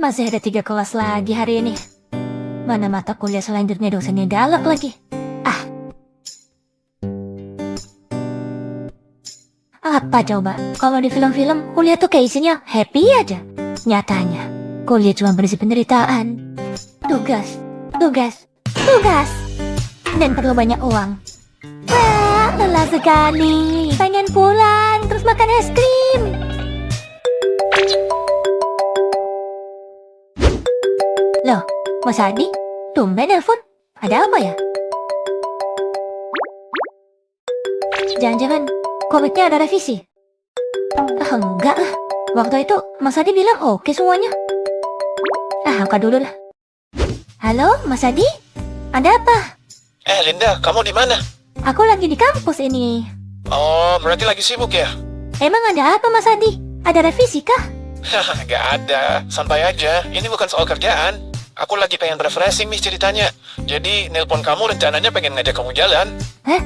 masih ada 3 kelas lagi hari ini. Mana mata kuliah selanjutnya dosennya galak lagi. Apa coba? Kalau di film-film, kuliah tuh kayak isinya happy aja. Nyatanya, kuliah cuma berisi penderitaan. Tugas, tugas, tugas. Dan perlu banyak uang. Wah, lelah sekali. Pengen pulang, terus makan es krim. Loh, Mas Adi? Tumben nelfon. Ada apa ya? Jangan-jangan komiknya ada revisi? Enggak lah. Waktu itu Mas Adi bilang oke semuanya. Angkat dulu lah. Halo, Mas Adi? Ada apa? Linda, kamu di mana? Aku lagi di kampus ini. Oh, berarti lagi sibuk ya? Emang ada apa, Mas Adi? Ada revisi kah? Gak ada, santai aja. Ini bukan soal kerjaan. Aku lagi pengen refreshing nih ceritanya. Jadi, nelpon kamu rencananya pengen ngajak kamu jalan. Hah?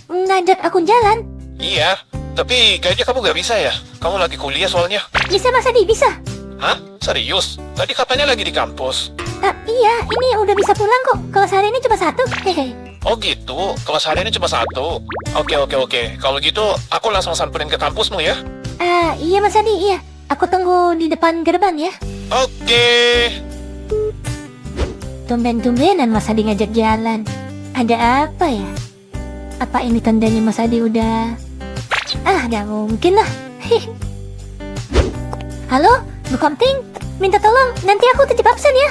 Ngajak aku jalan? Iya, tapi kayaknya kamu gak bisa ya. Kamu lagi kuliah soalnya. Bisa, Mas Adi, bisa. Hah? Serius? Tadi katanya lagi di kampus. Iya, ini udah bisa pulang kok. Kelas hari ini cuma 1. Hehe. Oh gitu, kelas hari ini cuma 1. Oke. Kalau gitu, aku langsung samperin ke kampusmu ya. Iya Mas Adi, iya. Aku tunggu di depan gerbang ya. Oke. Tumben-tumbenan Mas Adi ngajak jalan. Ada apa ya? Apa ini tandanya Mas Adi udah... gak mungkin lah. Halo, Bu Kamting. Minta tolong, nanti aku titip absen ya.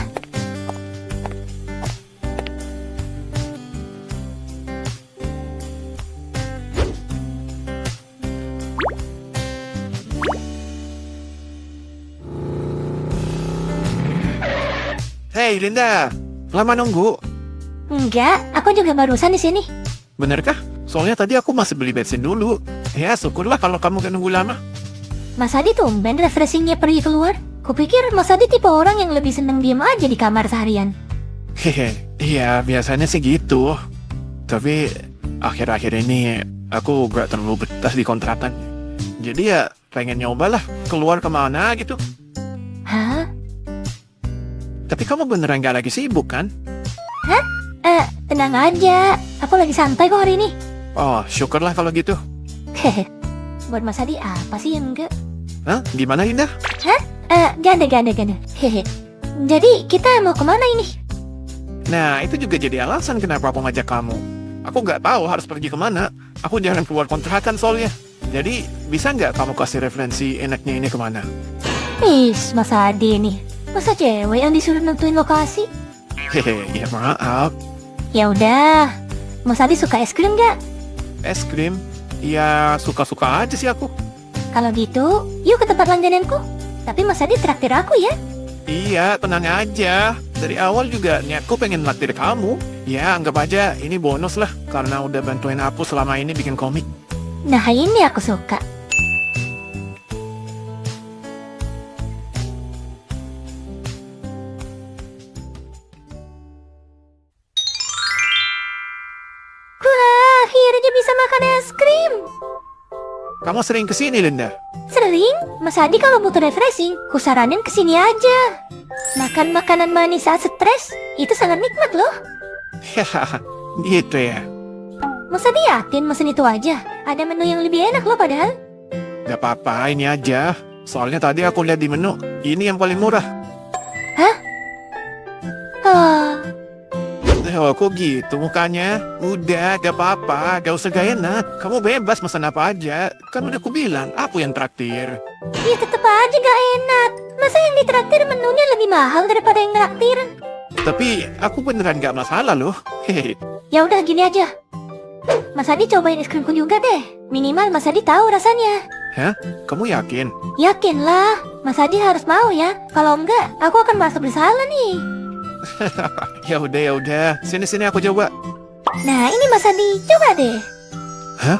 Hey Linda, lama nunggu. Enggak, aku juga barusan di sini. Benerkah? Soalnya tadi aku masih beli bensin dulu. Ya syukurlah kalau kamu gak nunggu lama. Mas Adi tumben refreshingnya pergi keluar. Kupikir Mas Adi tipe orang yang lebih seneng diem aja di kamar seharian. Iya biasanya sih gitu. Tapi akhir-akhir ini aku gak terlalu betah di kontrakan. Jadi ya pengen nyobalah keluar kemana gitu. Hah? Tapi kamu beneran gak lagi sibuk kan? Hah? Tenang aja. Aku lagi santai kok hari ini. Oh syukurlah kalau gitu. Hehe. Buat Mas Adi apa sih yang enggak? Hah? Gimana Linda? Hah? Gak ada. Hehe. Jadi kita mau kemana ini? Nah itu juga jadi alasan kenapa aku ngajak kamu. Aku gak tahu harus pergi kemana. Aku jarang keluar kontrakan soalnya. Jadi bisa nggak kamu kasih referensi enaknya ini kemana? Mas Adi nih. Masa cewek yang disuruh nentuin lokasi? Ya maaf. Ya udah. Mas Adi suka es krim nggak? Es krim? Ya suka-suka aja sih aku. Kalau gitu, yuk ke tempat langgananku. Tapi Mas Adi traktir aku ya. Iya, tenang aja. Dari awal juga niatku pengen naktir kamu. Ya anggap aja ini bonus lah. Karena udah bantuin aku selama ini bikin komik. Nah ini aku suka. Wah, akhirnya bisa makan es krim. Kamu sering kesini Linda? Sering, Mas Adi kalau butuh refreshing, kusaranin kesini aja. Makan makanan manis saat stres, itu sangat nikmat loh. Ya, gitu ya. Mas Adi yakin mesen itu aja? Ada menu yang lebih enak loh padahal. Gak apa-apa, ini aja. Soalnya tadi aku lihat di menu, ini yang paling murah. Hah? Oh, kok gitu mukanya? Udah, gak apa-apa, gak usah gak enak. Kamu bebas pesan apa aja. Kan udah aku bilang, aku yang traktir. Ya tetep aja gak enak. Masa yang ditraktir menunya lebih mahal daripada yang traktir? Tapi aku beneran gak masalah loh. Hehe. Ya udah gini aja. Mas Adi cobain es krimku juga deh. Minimal Mas Adi tahu rasanya. Hah? Kamu yakin? Yakin lah. Mas Adi harus mau ya. Kalau enggak, aku akan merasa bersalah nih. Ya udah. Sini aku coba. Nah ini Mas Adi, coba deh. Hah?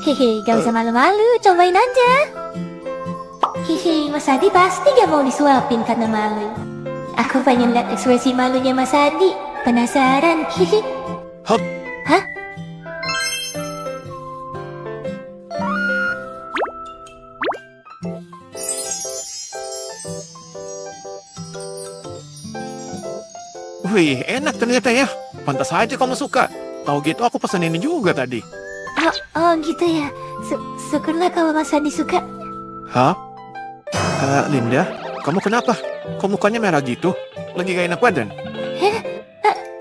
Hehe, gak usah malu-malu, cobain aja. Hehe, Mas Adi pasti gak mau disuapin karena malu. Aku pengen lihat ekspresi malunya Mas Adi. Penasaran? Hehe. Hop. Hah? Wih, enak ternyata ya. Pantas aja kamu suka. Tahu gitu aku pesan ini juga tadi. Oh gitu ya. Syukurlah kalau Mas Adi suka. Hah? Linda, kamu kenapa? Kok mukanya merah gitu? Lagi gak enak badan?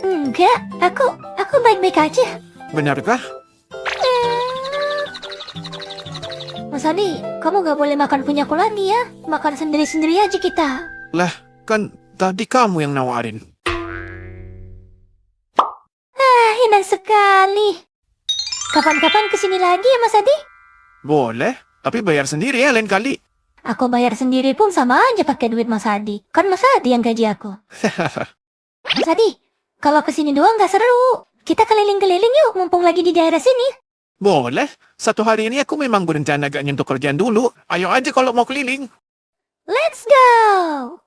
Enggak, aku baik-baik aja. Benarkah? Mas Adi, kamu gak boleh makan punyaku lagi ya. Makan sendiri-sendiri aja kita. Lah, kan tadi kamu yang nawarin. Enak sekali. Kapan-kapan kesini lagi ya Mas Adi? Boleh, tapi bayar sendiri ya lain kali. Aku bayar sendiri pun sama aja pakai duit Mas Adi. Kan Mas Adi yang gaji aku. Mas Adi, kalau kesini doang gak seru. Kita keliling-keliling yuk, mumpung lagi di daerah sini. Boleh, satu hari ini aku memang berencana agak nyentuh kerjaan dulu. Ayo aja kalau mau keliling. Let's go!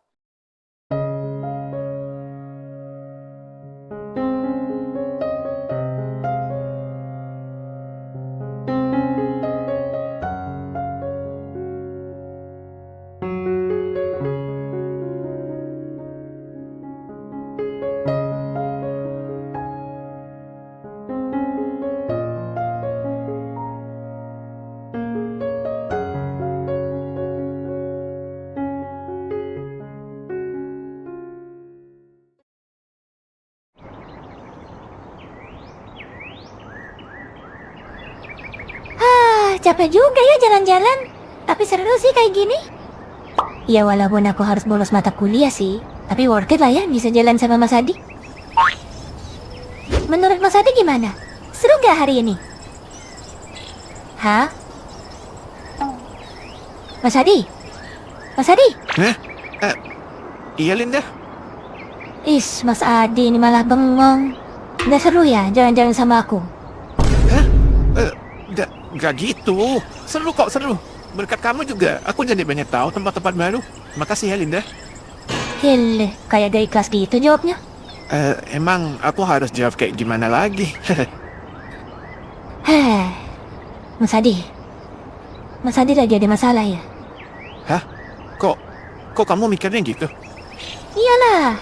Capek juga ya jalan-jalan. Tapi seru sih kayak gini. Ya walaupun aku harus bolos mata kuliah sih. Tapi worth it lah ya bisa jalan sama Mas Adi. Menurut Mas Adi gimana? Seru gak hari ini? Hah? Mas Adi? Mas Adi? Iya Linda. Mas Adi ini malah bengong. Gak seru ya jalan-jalan sama aku? Gak gitu. Seru kok, seru. Berkat kamu juga, aku jadi banyak tahu tempat-tempat baru. Makasih ya Linda. Hele, kayak gak ikhlas gitu jawabnya. Emang aku harus jawab kayak gimana lagi? Heh, Mas Adi. Mas Adi lagi ada masalah ya? Hah? Kok kamu mikirnya gitu? Iyalah,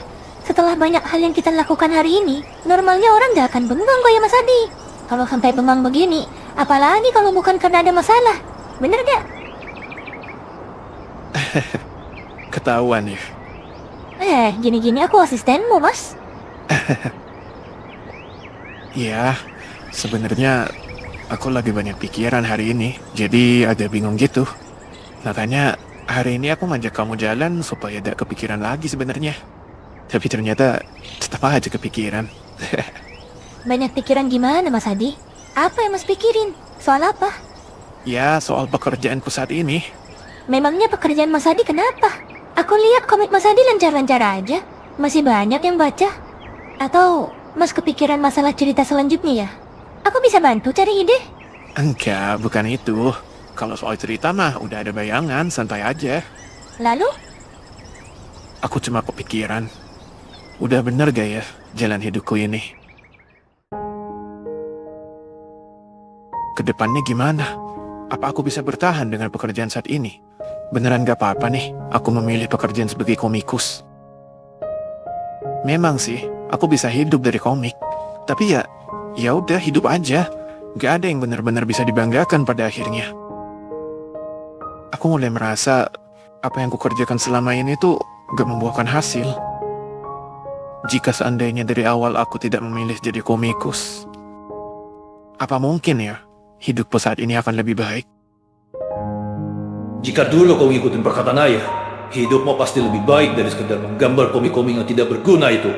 setelah banyak hal yang kita lakukan hari ini, normalnya orang gak akan bengong kayak Mas Adi. Kalau sampai bengong begini, apalagi kalau bukan karena ada masalah. Bener gak? Ketahuan ya. Gini-gini aku asistenmu, Mas. Ya, sebenarnya aku lagi banyak pikiran hari ini, jadi agak bingung gitu. Makanya hari ini aku ngajak kamu jalan supaya tidak kepikiran lagi sebenarnya. Tapi ternyata tetap aja kepikiran. Banyak pikiran gimana, Mas Adi? Apa yang Mas pikirin? Soal apa? Ya, soal pekerjaanku saat ini. Memangnya pekerjaan Mas Adi kenapa? Aku lihat komik Mas Adi lancar-lancar aja. Masih banyak yang baca. Atau Mas kepikiran masalah cerita selanjutnya ya? Aku bisa bantu cari ide? Enggak, bukan itu. Kalau soal cerita mah udah ada bayangan, santai aja. Lalu? Aku cuma kepikiran. Udah bener gak ya jalan hidupku ini? Kedepannya gimana? Apa aku bisa bertahan dengan pekerjaan saat ini? Beneran gak apa-apa nih, aku memilih pekerjaan sebagai komikus. Memang sih, aku bisa hidup dari komik. Tapi ya udah hidup aja. Gak ada yang benar-benar bisa dibanggakan pada akhirnya. Aku mulai merasa apa yang kukerjakan selama ini tuh gak membuahkan hasil. Jika seandainya dari awal aku tidak memilih jadi komikus, apa mungkin ya hidupku saat ini akan lebih baik? Jika dulu kau ngikutin perkataan ayah, hidupmu pasti lebih baik dari sekedar menggambar komik-komik yang tidak berguna itu.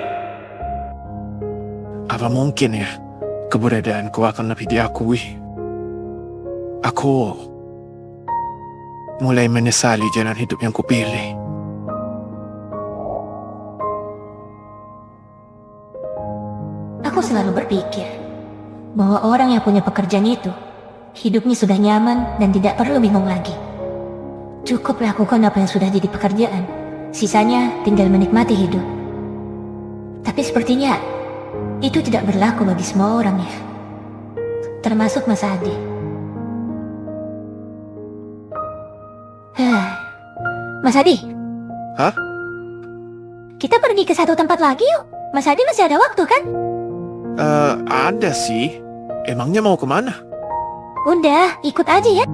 Apa mungkin ya keberadaanku akan lebih diakui? Aku mulai menyesali jalan hidup yang kupilih. Aku selalu berpikir bahwa orang yang punya pekerjaan itu hidupnya sudah nyaman dan tidak perlu bingung lagi. Cukup lakukan apa yang sudah jadi pekerjaan. Sisanya tinggal menikmati hidup. Tapi sepertinya itu tidak berlaku bagi semua orang ya. Termasuk Mas Adi. Mas Adi. Hah? Kita pergi ke satu tempat lagi yuk. Mas Adi masih ada waktu kan? Ada sih. Emangnya mau kemana? Udah, ikut aja ya.